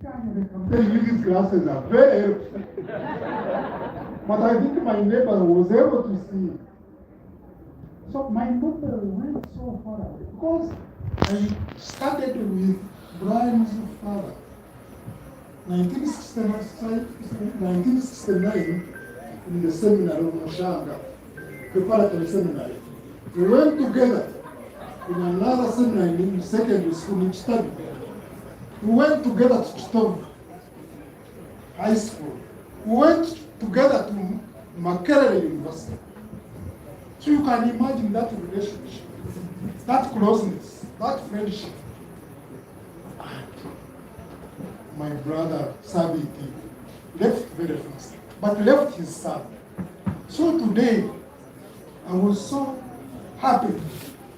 I'm telling you, these glasses are very helpful. But I think my neighbor was able to see. So my memory went so far away because I started with Brian's father. 1969 in the seminary of Moshanga, preparatory seminary. We went together in another seminary in secondary school in Chitani. We went together to Chitoni High School. We went together to Makerere University. So you can imagine that relationship, that closeness, that friendship. My brother Sabiti left very fast, but left his son. So today, I was so happy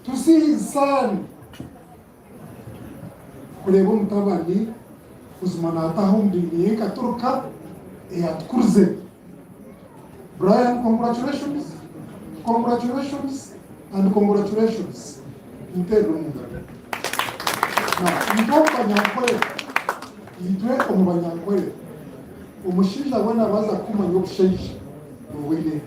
to see his son. Kulebo mtabani uzmanatahum dini katurka at kurze. Brian, congratulations, congratulations, and congratulations. Interunga. Now, mtoka nyakwele. Itwe omubanyakwele. Umushinja wana baza kuma yokushaisha. Wele.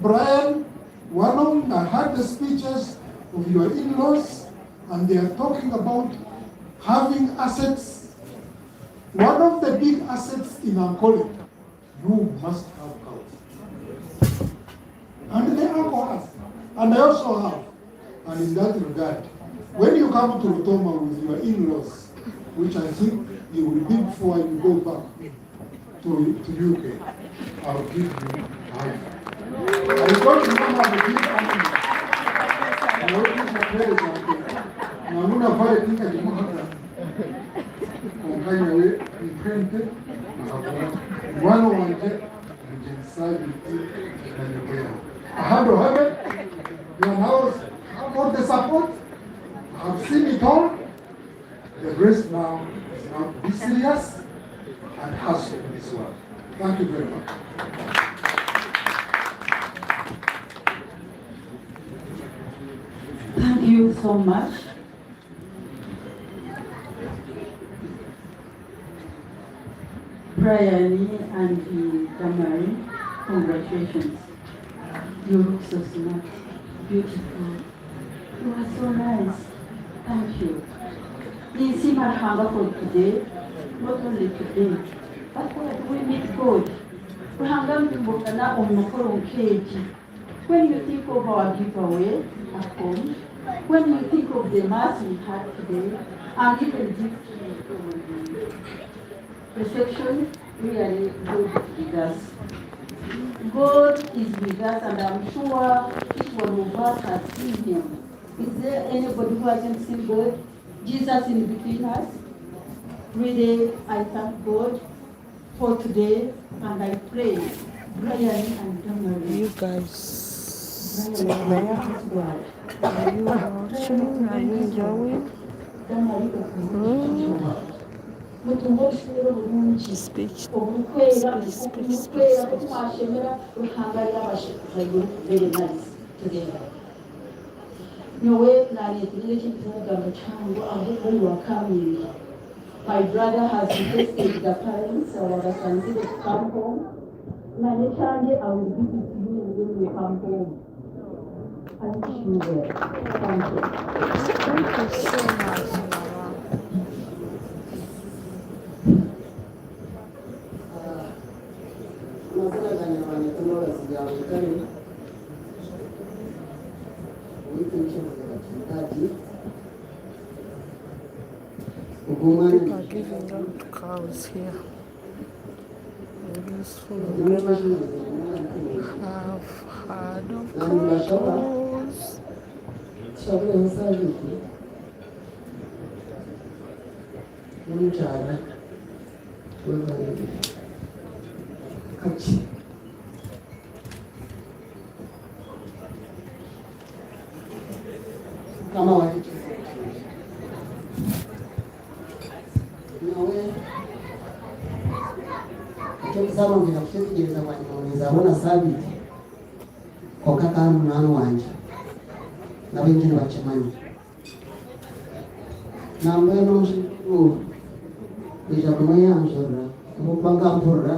Brian, one of them heard the speeches of your in-laws, and they are talking about having assets. One of the big assets in Ankole, you must have cows. And the uncle has, and I also have. And in that regard, when you come to Rutoma with your in-laws, which I think you will be before you go back to UK, I'll give you a high. I don't remember the big animal. I don't think I heard something. Now, I'm going to buy a thing at the market. Company away, we printed. One on jet, and then side with it, and the prayer. I had to have it. Your house, how about the support? I've seen it all. The rest now is now be serious and hustle in this world. Thank you very much. Thank you so much. Brian and Damari, congratulations. You look so smart, beautiful. You are so nice. Thank you. This is my hunger for today, not only today, but for we meet God. We hunger to Bokana on Mokoro Keji. When you think of our giveaway at home, when you think of the mass we had today, and even this reception, really God is with us. God is with us, and I'm sure each one of us has seen him. Is there anybody who hasn't seen God? Jesus in between us? Really, I thank God for today, and I pray, Brian and Damari. You guys still there? Are you watching? Are you enjoying? Speak. My brother has requested the parents or the sons to come home. Many times I will visit you when we come home. I wish you well. Thank you. Thank you so much, Mama. People are giving up cows here. These people have had cows. Someone will have is a one sabit or Kakam Nanwanja. Nothing in what you mind. Nambe no shi ku. Bisa kumaya ansura. Mupanga ampura.